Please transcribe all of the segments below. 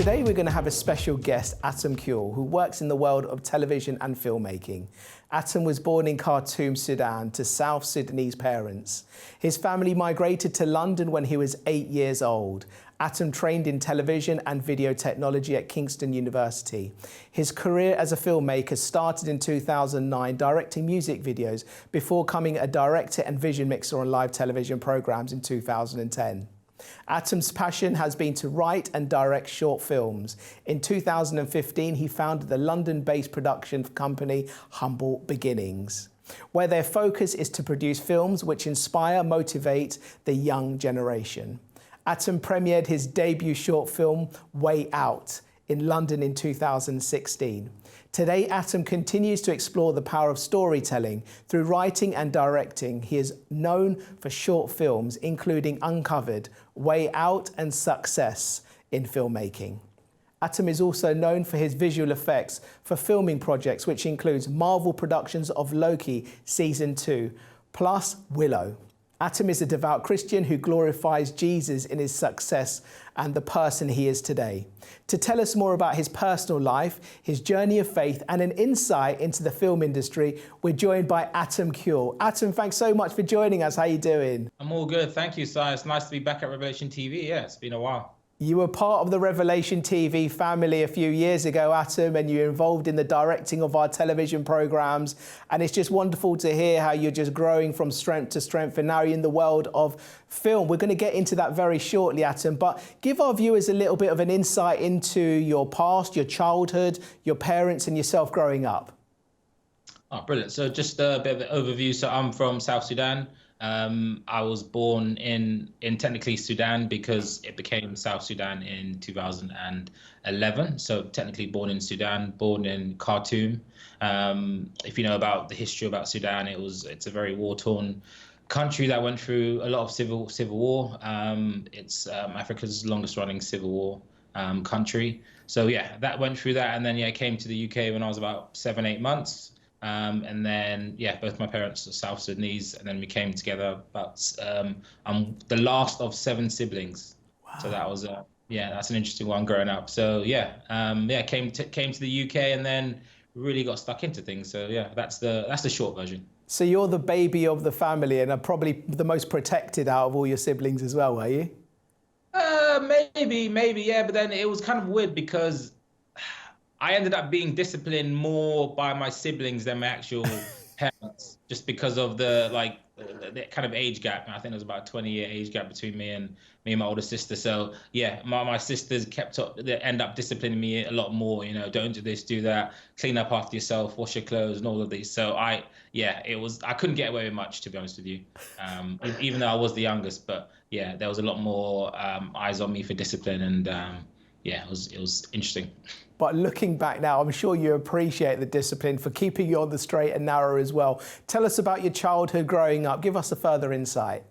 Today we're going to have a special guest, Atem Kuol, who works in the world of television and filmmaking. Atem was born in Khartoum, Sudan, to South Sudanese parents. His family migrated to London when he was 8 years old. Atem trained in television and video technology at Kingston University. His career as a filmmaker started in 2009, directing music videos before becoming a director and vision mixer on live television programs in 2010. Atem's passion has been to write and direct short films. In 2015, he founded the London-based production company Humble Beginnings, where their focus is to produce films which inspire, motivate the young generation. Atem premiered his debut short film, Way Out, in London in 2016. Today, Atem continues to explore the power of storytelling through writing and directing. He is known for short films, including Uncovered, Way Out, and Success in filmmaking. Atem is also known for his visual effects for filming projects, which includes Marvel productions of Loki Season 2, plus Willow. Atem is a devout Christian who glorifies Jesus in his success and the person he is today. To tell us more about his personal life, his journey of faith, and an insight into the film industry, we're joined by Atem Kuol. Atem, thanks so much for joining us. How are you doing? I'm all good. Thank you, Cyrus. Nice to be back at Revelation TV. Yeah, it's been a while. You were part of the Revelation TV family a few years ago, Atem, and you're involved in the directing of our television programs. And it's just wonderful to hear how you're just growing from strength to strength. And now you're in the world of film. We're going to get into that very shortly, Atem. But give our viewers a little bit of an insight into your past, your childhood, your parents and yourself growing up. Oh, brilliant. So just a bit of an overview. So I'm from South Sudan. I was born in technically Sudan because it became South Sudan in 2011. So technically born in Sudan, born in Khartoum. If you know about the history about Sudan, it's a very war-torn country that went through a lot of civil war. It's Africa's longest-running civil war country. So yeah, that went through that, and then I came to the UK when I was about 7-8 months. And then, both my parents are South Sudanese, and then we came together I'm the last of 7 siblings. Wow. So that was, that's an interesting one growing up. So came to the UK and then really got stuck into things. So yeah, that's the short version. So you're the baby of the family and are probably the most protected out of all your siblings as well, were you? Maybe, yeah. But then it was kind of weird because I ended up being disciplined more by my siblings than my actual parents, just because of the kind of age gap. I think there was about a 20-year age gap between me and my older sister. So yeah, my sisters they end up disciplining me a lot more. You know, don't do this, do that, clean up after yourself, wash your clothes, and all of these. So I couldn't get away with much, to be honest with you, even though I was the youngest. But yeah, there was a lot more eyes on me for discipline, and it was interesting. But looking back now, I'm sure you appreciate the discipline for keeping you on the straight and narrow as well. Tell us about your childhood growing up. Give us a further insight.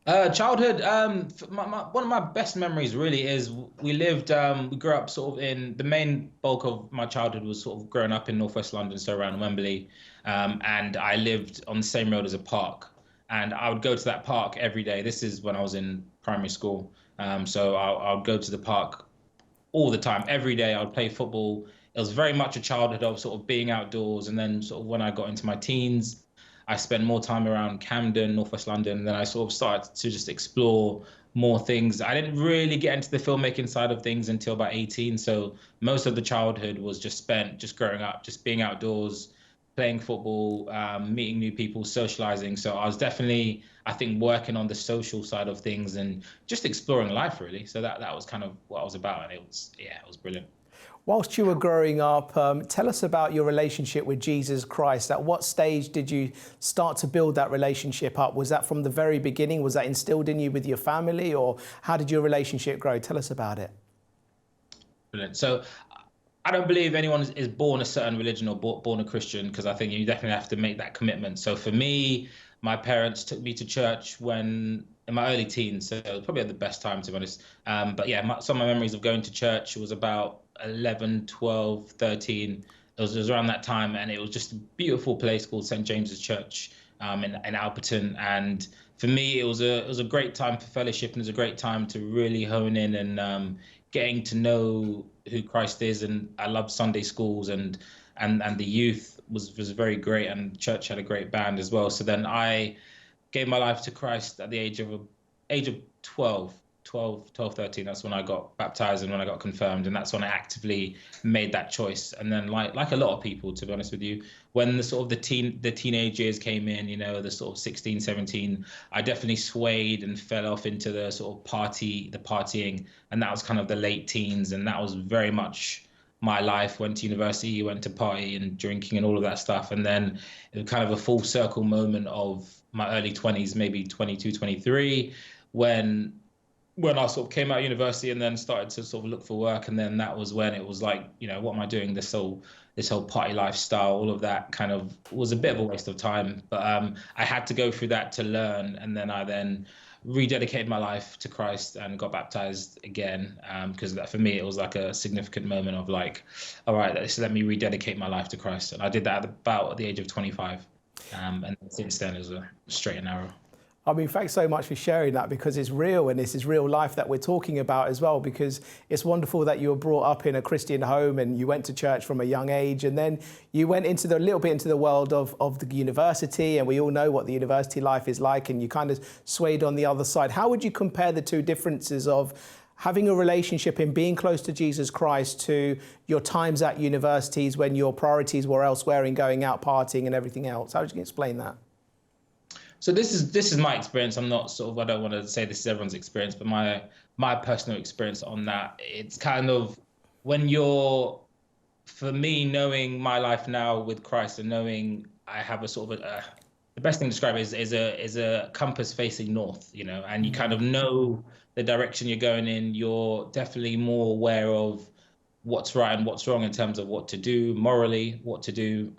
Childhood, one of my best memories really is we grew up sort of in the main bulk of my childhood was sort of growing up in northwest London, so around Wembley. And I lived on the same road as a park. And I would go to that park every day. This is when I was in primary school. So I would go to the park all the time, every day. I would play football. It was very much a childhood of sort of being outdoors. And then sort of when I got into my teens, I spent more time around Camden, northwest London. And then I sort of started to just explore more things. I didn't really get into the filmmaking side of things until about 18. So most of the childhood was just spent just growing up, just being outdoors, playing football, meeting new people, socializing. So I was definitely, I think, working on the social side of things and just exploring life, really. So that was kind of what I was about, and it was brilliant. Whilst you were growing up, tell us about your relationship with Jesus Christ. At what stage did you start to build that relationship up? Was that from the very beginning? Was that instilled in you with your family, or how did your relationship grow? Tell us about it. Brilliant. So I don't believe anyone is born a certain religion or born a Christian, because I think you definitely have to make that commitment. So for me, my parents took me to church in my early teens, so probably at the best time, to be honest. But yeah, some of my memories of going to church was about 11, 12, 13. It was around that time, and it was just a beautiful place called St. James's Church in Alperton. And for me, it was a great time for fellowship, and it was a great time to really hone in and getting to know who Christ is, and I loved Sunday schools, and the youth was very great, and church had a great band as well. So then I gave my life to Christ at the age of 12, 13. That's when I got baptized and when I got confirmed, and that's when I actively made that choice. And then like a lot of people, to be honest with you, when the sort of the teenage years came in, you know, the sort of 16, 17, I definitely swayed and fell off into the sort of partying, and that was kind of the late teens, and that was very much my life. Went to university, went to party and drinking and all of that stuff. And then it was kind of a full circle moment of my early 20s, maybe 22, 23, when I sort of came out of university and then started to sort of look for work. And then that was when it was like, you know, what am I doing? This whole party lifestyle, all of that kind of was a bit of a waste of time. But I had to go through that to learn. And then I rededicated my life to Christ and got baptized again, because for me, it was like a significant moment of like, all right, so let me rededicate my life to Christ. And I did that at the age of 25. And since then, it was a straight and narrow. I mean, thanks so much for sharing that, because it's real, and this is real life that we're talking about as well, because it's wonderful that you were brought up in a Christian home and you went to church from a young age, and then you went into a little bit into the world of the university, and we all know what the university life is like, and you kind of swayed on the other side. How would you compare the two differences of having a relationship and being close to Jesus Christ to your times at universities when your priorities were elsewhere in going out partying and everything else? How would you explain that? So this is my experience. I'm not I don't want to say this is everyone's experience, but my personal experience on that. It's kind of for me, knowing my life now with Christ and knowing I have a sort of the best thing to describe it is a compass facing north, you know, and you kind of know the direction you're going in. You're definitely more aware of what's right and what's wrong in terms of what to do morally, what to do.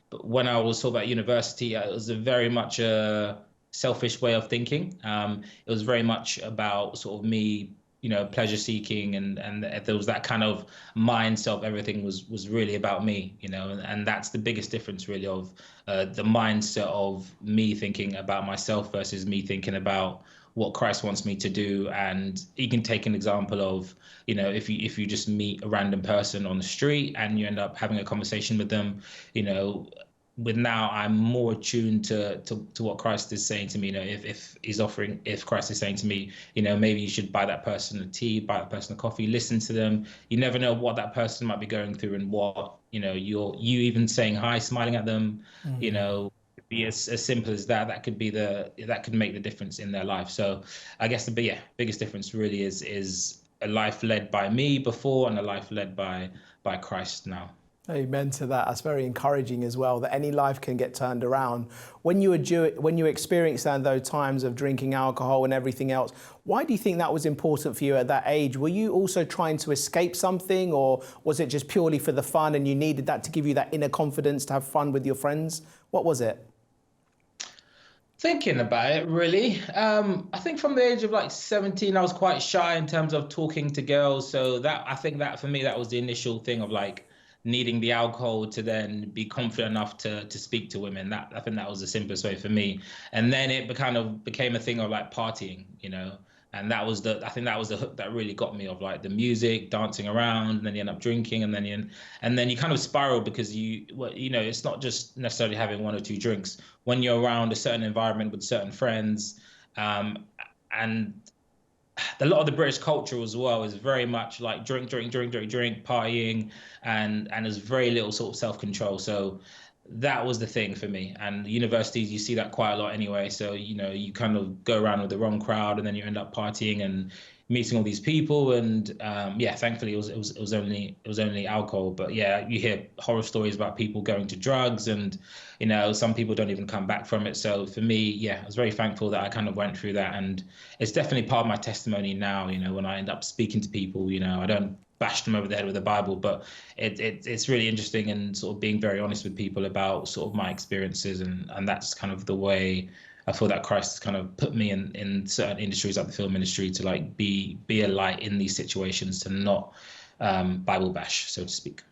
But when I was sort of at university, it was very much a selfish way of thinking. It was very much about sort of me, you know, pleasure seeking, and there was that kind of mindset of everything was really about me, you know, and that's the biggest difference really of the mindset of me thinking about myself versus me thinking about what Christ wants me to do. And you can take an example of, you know, if you just meet a random person on the street and you end up having a conversation with them, you know, now I'm more attuned to what Christ is saying to me. You know, if Christ is saying to me, you know, maybe you should buy that person a tea, buy that person a coffee, listen to them. You never know what that person might be going through, and what, you know, you even saying hi, smiling at them, you know, be as simple as that could make the difference in their life. So I guess the biggest difference really is a life led by me before and a life led by Christ now. Amen to that. That's very encouraging as well, that any life can get turned around. When you experienced those times of drinking alcohol and everything else, why do you think that was important for you at that age? Were you also trying to escape something, or was it just purely for the fun and you needed that to give you that inner confidence to have fun with your friends? What was it? Thinking about it, really, I think from the age of like 17, I was quite shy in terms of talking to girls. So I think that for me, that was the initial thing of like needing the alcohol to then be confident enough to speak to women. I think that was the simplest way for me. And then it kind of became a thing of like partying, you know. And I think that was the hook that really got me, of like the music, dancing around, and then you end up drinking, and then you kind of spiral, because you know, it's not just necessarily having one or two drinks. When you're around a certain environment with certain friends, and a lot of the British culture as well is very much like drink, partying, and there's very little sort of self-control. So that was the thing for me. And universities, you see that quite a lot anyway. So, you know, you kind of go around with the wrong crowd, and then you end up partying and meeting all these people. And thankfully it was only alcohol. But yeah, you hear horror stories about people going to drugs, and, you know, some people don't even come back from it. So for me, yeah, I was very thankful that I kind of went through that, and it's definitely part of my testimony now. You know, when I end up speaking to people, you know, I don't bash them over the head with the Bible, but it's really interesting, and sort of being very honest with people about sort of my experiences, and that's kind of the way I feel that Christ has kind of put me in certain industries like the film industry to like be a light in these situations, to not Bible bash, so to speak.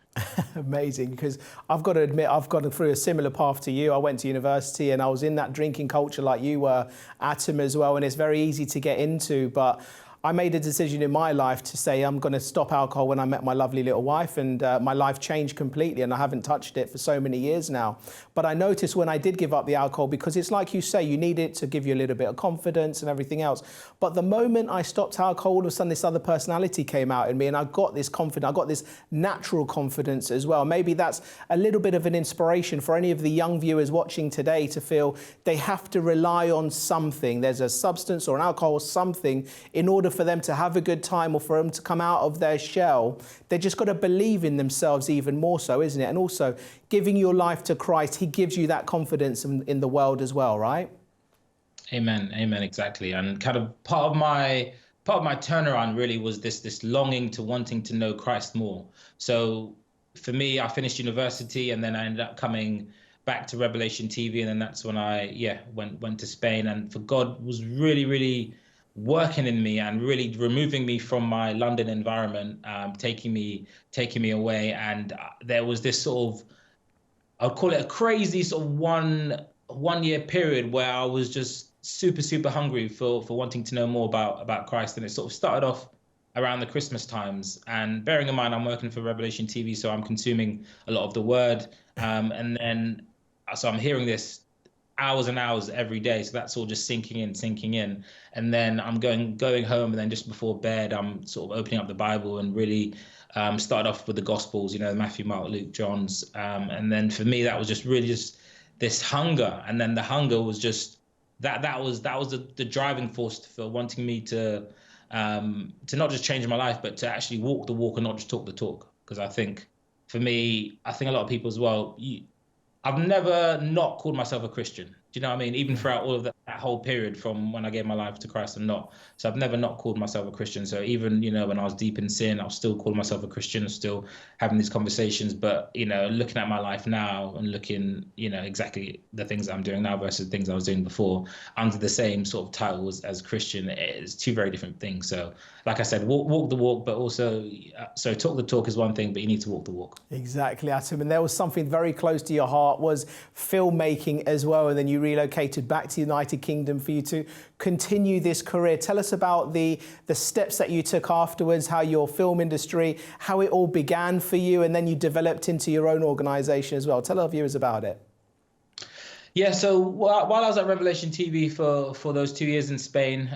Amazing, because I've got to admit, I've gone through a similar path to you. I went to university and I was in that drinking culture like you were, Atem, as well, and it's very easy to get into, but I made a decision in my life to say I'm going to stop alcohol when I met my lovely little wife, and my life changed completely, and I haven't touched it for so many years now. But I noticed when I did give up the alcohol, because it's like you say, you need it to give you a little bit of confidence and everything else. But the moment I stopped alcohol, all of a sudden this other personality came out in me, and I got this confidence, I got this natural confidence as well. Maybe that's a little bit of an inspiration for any of the young viewers watching today to feel they have to rely on something. There's a substance or an alcohol or something in order for them to have a good time or for them to come out of their shell. They just got to believe in themselves even more so, isn't it? And also giving your life to Christ, he gives you that confidence in the world as well, right? Amen. Amen. Exactly. And kind of part of my turnaround really was this longing to wanting to know Christ more. So for me, I finished university, and then I ended up coming back to Revelation TV, and then that's when I went to Spain. And for God was really working in me and really removing me from my London environment, taking me away. And there was this sort of, I would call it a crazy sort of one year period where I was just super hungry for wanting to know more about Christ. And it sort of started off around the Christmas times. And bearing in mind, I'm working for Revelation TV, so I'm consuming a lot of the word. And then, so I'm hearing this hours and hours every day. So that's all just sinking in. And then I'm going home, and then just before bed, I'm sort of opening up the Bible and really start off with the Gospels, you know, Matthew, Mark, Luke, John's. And then for me, that was just really just this hunger. And then the hunger was just, that was the driving force for wanting me to not just change my life, but to actually walk the walk and not just talk the talk. Because I think for me, I think a lot of people as well, I've never not called myself a Christian. Do you know what I mean? Even throughout all of that whole period from when I gave my life to Christ and not. So I've never not called myself a Christian. So even, you know, when I was deep in sin, I'll still call myself a Christian, still having these conversations. But, you know, looking at my life now and looking, you know, exactly the things I'm doing now versus things I was doing before under the same sort of title as Christian, is two very different things. So like I said, walk the walk, but also, so talk the talk is one thing, but you need to walk the walk. Exactly, Atem. And there was something very close to your heart was filmmaking as well. And then you relocated back to the United Kingdom for you to continue this career. Tell us about the steps that you took afterwards, how your film industry, how it all began for you, and then you developed into your own organization as well. Tell our viewers about it. Yeah, so while I was at Revelation TV for those 2 years in Spain,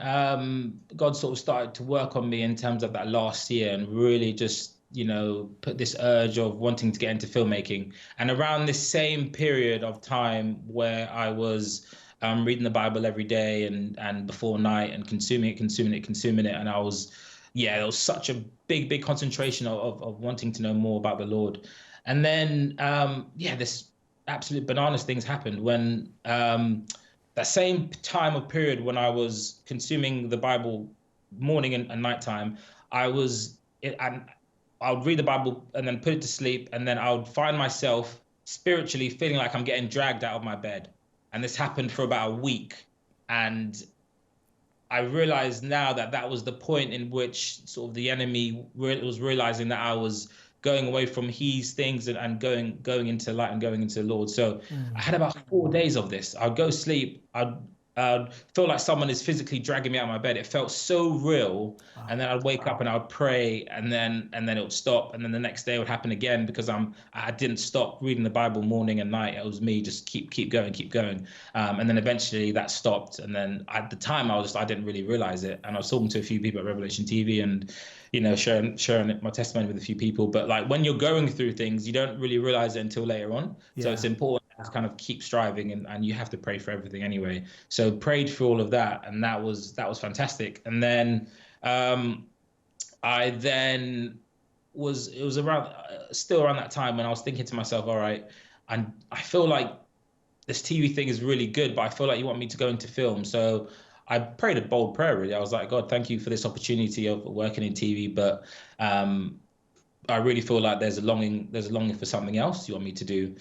God sort of started to work on me in terms of that last year and really just, you know, put this urge of wanting to get into filmmaking. And around this same period of time where I was reading the Bible every day and before night and consuming it. And I was, there was such a big concentration of wanting to know more about the Lord. And then, this absolute bananas things happened when that same time of period when I was consuming the Bible morning and nighttime, I would read the Bible and then put it to sleep, and then I would find myself spiritually feeling like I'm getting dragged out of my bed. And this happened for about a week. And I realized now that was the point in which sort of the enemy was realizing that I was going away from his things and going into light and going into the Lord. So I had about 4 days of this. I'd go sleep. I'd feel like someone is physically dragging me out of my bed. It felt so real. Wow. And then I'd wake up and I would pray, and then it would stop. And then the next day it would happen again because I didn't stop reading the Bible morning and night. It was me just keep going. And then eventually that stopped. And then at the time I didn't really realize it. And I was talking to a few people at Revelation TV and, you know, sharing my testimony with a few people. But like when you're going through things, you don't really realize it until later on. Yeah. So it's important to kind of keep striving, and you have to pray for everything anyway. So prayed for all of that, and that was fantastic. And then it was around that time when I was thinking to myself, all right, and I feel like this TV thing is really good, but I feel like you want me to go into film. So I prayed a bold prayer, really. I was like, God, thank you for this opportunity of working in TV, but I really feel like there's a longing for something else you want me to do.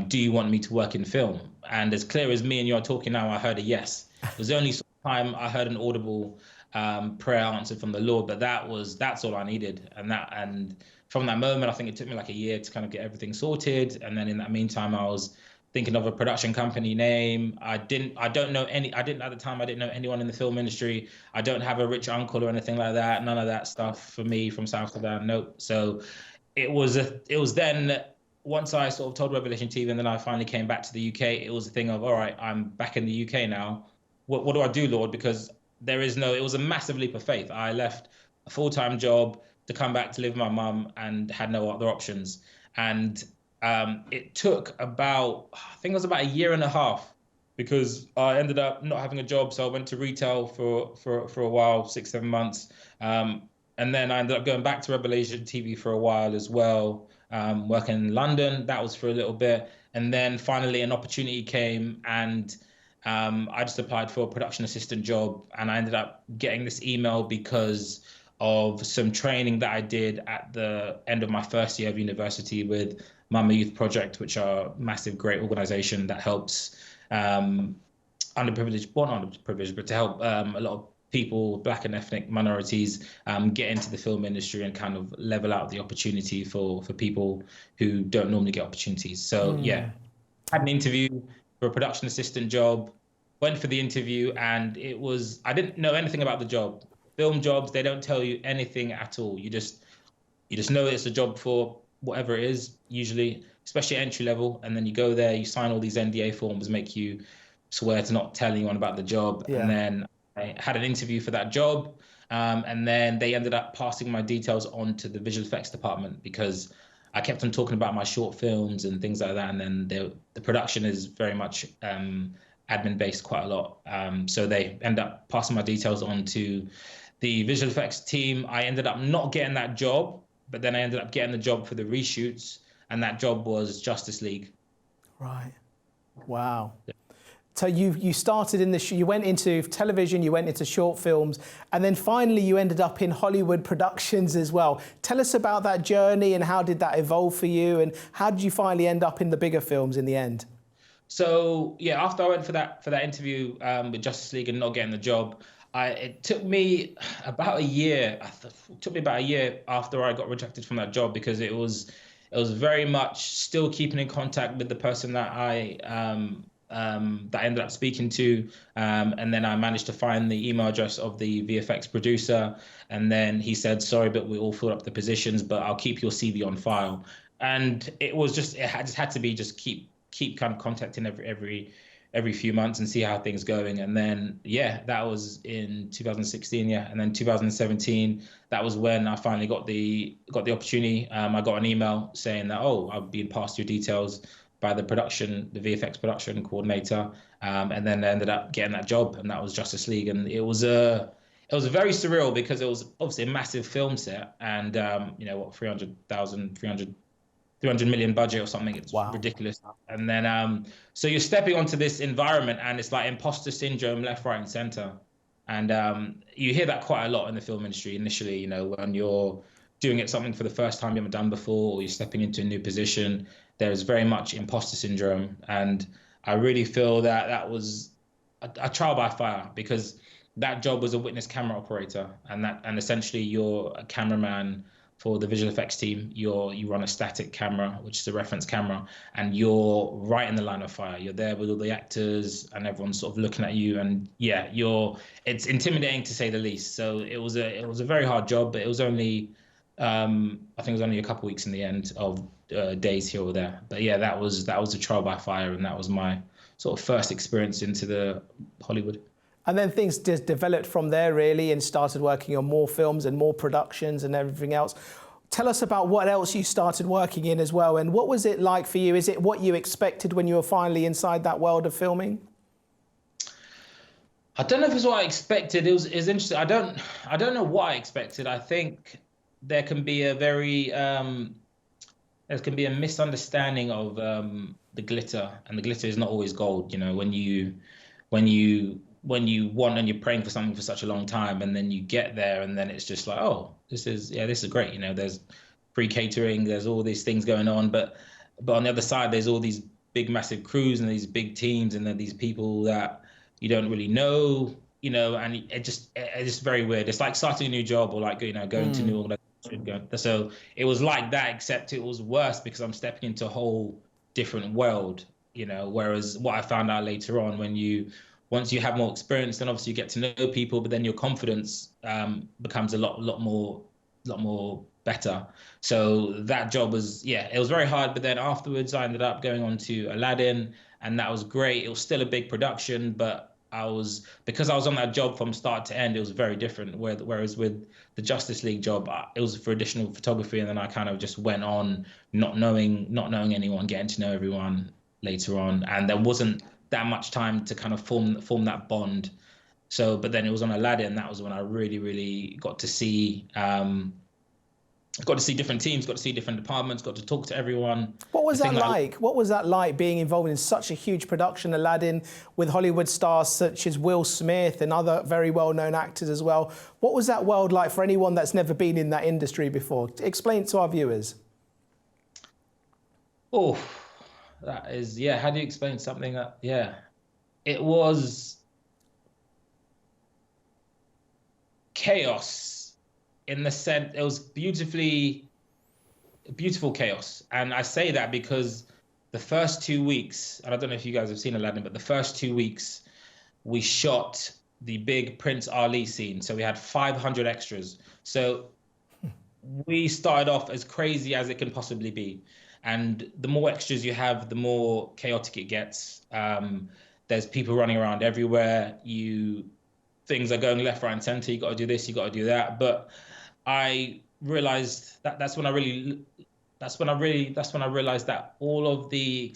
Do you want me to work in film? And as clear as me and you are talking now, I heard a yes. It was the only time I heard an audible prayer answered from the Lord, but that's all I needed. And from that moment, I think it took me like a year to kind of get everything sorted. And then in that meantime, I was thinking of a production company name. I didn't at the time, I didn't know anyone in the film industry. I don't have a rich uncle or anything like that. None of that stuff for me from South Sudan. Nope. So it was then, once I sort of told Revelation TV and then I finally came back to the UK, it was a thing of, all right, I'm back in the UK now. What do I do, Lord? Because it was a massive leap of faith. I left a full-time job to come back to live with my mum and had no other options. And it took I think it was about a year and a half, because I ended up not having a job. So I went to retail for a while, 6-7 months. And then I ended up going back to Revelation TV for a while as well, working in London. That was for a little bit. And then finally an opportunity came, and I just applied for a production assistant job. And I ended up getting this email because of some training that I did at the end of my first year of university with Mama Youth Project, which are a massive, great organization that helps underprivileged, well, not underprivileged, but to help a lot of people, Black and ethnic minorities, get into the film industry and kind of level out the opportunity for people who don't normally get opportunities. So yeah, had an interview for a production assistant job, went for the interview, and I didn't know anything about the job. Film jobs, they don't tell you anything at all. You just know it's a job for whatever it is, usually, especially entry level. And then you go there, you sign all these NDA forms, make you swear to not tell anyone about the job. Yeah. And then I had an interview for that job. And then they ended up passing my details on to the visual effects department, because I kept on talking about my short films and things like that. And then the production is very much admin based quite a lot. So they end up passing my details on to the visual effects team. I ended up not getting that job, but then I ended up getting the job for the reshoots, and that job was Justice League. Right. Wow. Yeah. So you started you went into television, you went into short films, and then finally you ended up in Hollywood productions as well. Tell us about that journey, and how did that evolve for you, and how did you finally end up in the bigger films in the end? So yeah, after I went for that interview with Justice League and not getting the job, it took me about a year. It took me about a year after I got rejected from that job, because it was very much still keeping in contact with the person that I ended up speaking to, and then I managed to find the email address of the VFX producer, and then he said, sorry, but we all filled up the positions, but I'll keep your CV on file. And it just had to be just keep kind of contacting every few months and see how things going. And then yeah, that was in 2016. Yeah, and then 2017, that was when I finally got the opportunity. I got an email saying that, oh, I've been passed your details by the VFX production coordinator, and then I ended up getting that job, and that was Justice League. And it was very surreal, because it was obviously a massive film set, and 300 million budget or something. It's wow. Ridiculous. And then so you're stepping onto this environment, and it's like imposter syndrome left, right, and center. And you hear that quite a lot in the film industry initially, when you're doing something for the first time you haven't done before, or you're stepping into a new position. There's very much imposter syndrome. And I really feel that was a trial by fire, because that job was a witness camera operator, and essentially you're a cameraman for the visual effects team. You run a static camera, which is a reference camera, and you're right in the line of fire. You're there with all the actors, and everyone's sort of looking at you, and yeah, it's intimidating to say the least. So it was a very hard job, but it was only I think it was only a couple of weeks in the end of days here or there. But yeah, that was a trial by fire, and that was my sort of first experience into the Hollywood. And then things just developed from there, really, and started working on more films and more productions and everything else. Tell us about what else you started working in as well, and what was it like for you? Is it what you expected when you were finally inside that world of filming? I don't know if it's what I expected. It was interesting. I don't know what I expected. I think there can be a misunderstanding of the glitter, and the glitter is not always gold. When you want and you're praying for something for such a long time, and then you get there, and then it's just like, oh, this is great. There's free catering, there's all these things going on, but on the other side, there's all these big, massive crews and these big teams, and then these people that you don't really know, and it's just very weird. It's like starting a new job, or like, going to new organization. So it was like that, except it was worse, because I'm stepping into a whole different world. whereas what I found out later on, once you have more experience, then obviously you get to know people, but then your confidence becomes a lot more better. So that job was, yeah, it was very hard. But then afterwards, I ended up going on to Aladdin, and that was great. It was still a big production, but because I was on that job from start to end, it was very different. Whereas with the Justice League job, it was for additional photography, and then I kind of just went on not knowing anyone, getting to know everyone later on, and there wasn't that much time to kind of form that bond. So, but then it was on Aladdin. That was when I really got to see different teams, got to see different departments, got to talk to everyone. What was that like? What was that like being involved in such a huge production, Aladdin, with Hollywood stars such as Will Smith and other very well-known actors as well? What was that world like for anyone that's never been in that industry before? Explain it to our viewers. Oh, that is, yeah. How do you explain something that, yeah, it was chaos. In the sense, it was beautiful chaos. And I say that because the first 2 weeks, and I don't know if you guys have seen Aladdin, but the first 2 weeks, we shot the big Prince Ali scene. So we had 500 extras. So we started off as crazy as it can possibly be. And the more extras you have, the more chaotic it gets. There's people running around everywhere. Things are going left, right, and center. You got to do this, you got to do that. But I realized that's when I realized that all of the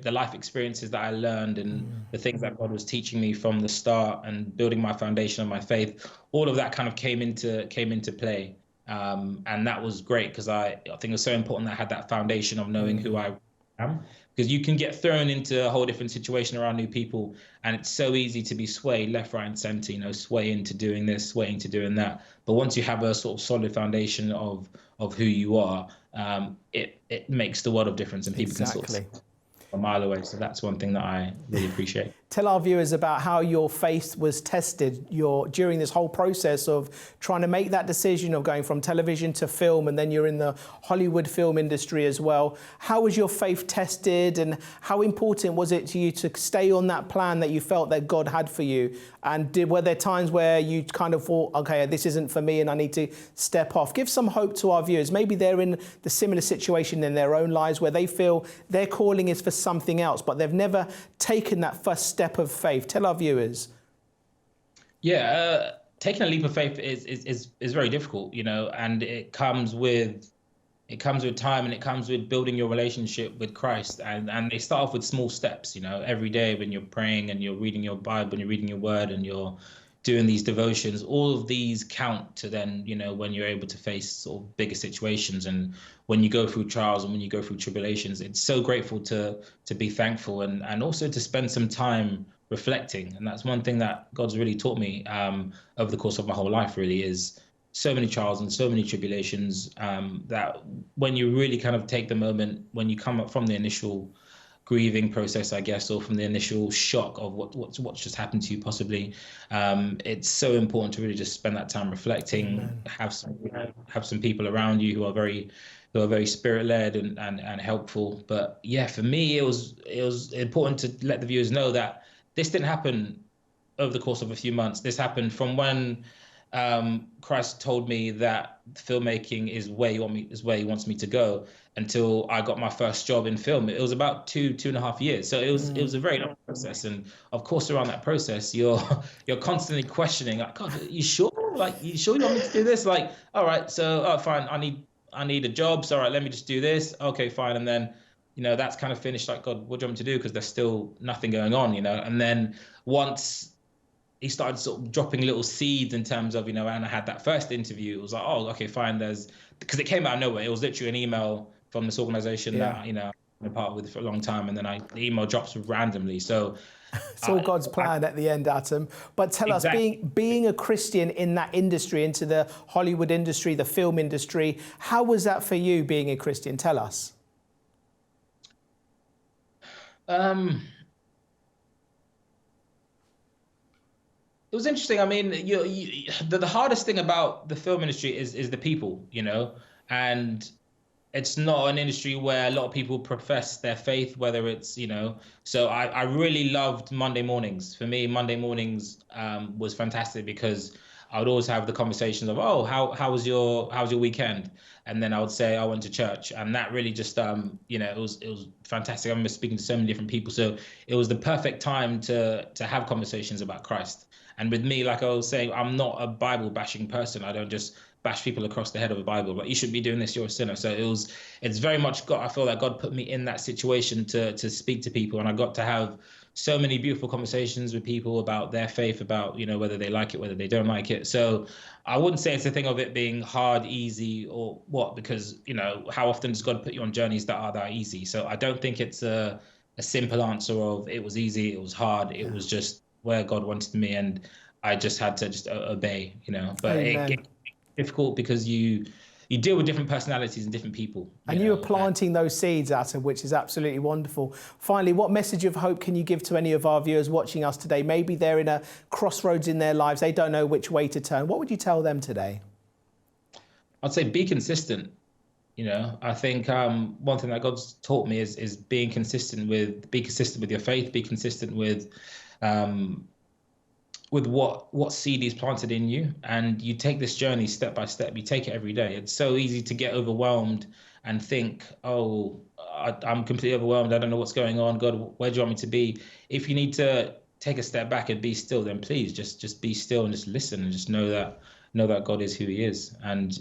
life experiences that I learned, and the things that God was teaching me from the start and building my foundation of my faith, all of that kind of came into play. And that was great because I think it was so important that I had that foundation of knowing who I am. Because you can get thrown into a whole different situation around new people, and it's so easy to be swayed left, right, and center, sway into doing this, sway into doing that. But once you have a sort of solid foundation of who you are, it makes the world of difference, and people can sort of a mile away. So that's one thing that I really appreciate. Tell our viewers about how your faith was tested during this whole process of trying to make that decision of going from television to film, and then you're in the Hollywood film industry as well. How was your faith tested, and how important was it to you to stay on that plan that you felt that God had for you? And were there times where you kind of thought, okay, this isn't for me and I need to step off? Give some hope to our viewers. Maybe they're in the similar situation in their own lives where they feel their calling is for something else, but they've never taken that first step of faith. Tell our viewers. Yeah, taking a leap of faith is very difficult, and it comes with time, and it comes with building your relationship with Christ, and they start off with small steps, every day when you're praying and you're reading your Bible and you're reading your word and you're doing these devotions. All of these count to then, when you're able to face sort of bigger situations, and when you go through trials and when you go through tribulations. It's so grateful to be thankful, and also to spend some time reflecting. And that's one thing that God's really taught me over the course of my whole life, really, is so many trials and so many tribulations, that when you really kind of take the moment, when you come up from the initial grieving process, I guess, or from the initial shock of what's just happened to you possibly, it's so important to really just spend that time reflecting. Amen. have some people around you who are very spirit-led and helpful. But yeah, for me, it was important to let the viewers know that this didn't happen over the course of a few months. This happened from when Christ told me that filmmaking is where he wants me to go, until I got my first job in film. It was about two and a half years. So it was a very long process. And of course, around that process, you're constantly questioning, like, God, you sure? Like, you sure you want me to do this? Like, all right, so fine, I need a job. So all right, let me just do this. Okay, fine. And then, that's kind of finished. Like, God, what do you want me to do? Because there's still nothing going on, And then once he started sort of dropping little seeds in terms of, and I had that first interview, it was like, oh, okay, fine. Because it came out of nowhere. It was literally an email from this organization that, I've been part with for a long time. And then the email drops randomly. So it's all God's plan at the end, Atem. But tell us, being a Christian in that industry, into the Hollywood industry, the film industry, how was that for you, being a Christian? Tell us. It was interesting. I mean, the hardest thing about the film industry is the people, and it's not an industry where a lot of people profess their faith, whether it's, so I really loved Monday mornings. For me, Monday mornings was fantastic because I would always have the conversations of, oh, how was your weekend? And then I would say I went to church, and that really just it was fantastic. I remember speaking to so many different people, so it was the perfect time to have conversations about Christ. And with me, like I was saying, I'm not a Bible bashing person. I don't just bash people across the head of a Bible, but you shouldn't be doing this, you're a sinner. So it's very much I feel like God put me in that situation to speak to people, and I got to have so many beautiful conversations with people about their faith, about, whether they like it, whether they don't like it. So I wouldn't say it's a thing of it being hard, easy, or what, because, how often does God put you on journeys that are that easy? So I don't think it's a simple answer of it was easy, it was hard. It was just where God wanted me, and I just had to just obey, but it's difficult because you deal with different personalities and different people. And you are planting those seeds, Atem, which is absolutely wonderful. Finally, what message of hope can you give to any of our viewers watching us today? Maybe they're in a crossroads in their lives. They don't know which way to turn. What would you tell them today? I'd say be consistent. I think one thing that God's taught me is be consistent with your faith, be consistent with what seed He's planted in you, and you take this journey step by step. You take it every day. It's so easy to get overwhelmed and think, oh, I'm completely overwhelmed. I don't know what's going on. God, where do you want me to be? If you need to take a step back and be still, then please just be still and just listen and just know that God is who He is, and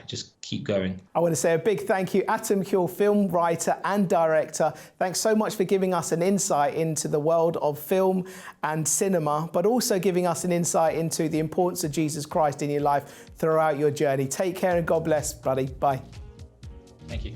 just keep going. I want to say a big thank you, Atem Kuol, film writer and director. Thanks so much for giving us an insight into the world of film and cinema, but also giving us an insight into the importance of Jesus Christ in your life throughout your journey. Take care and God bless, buddy. Bye. Thank you.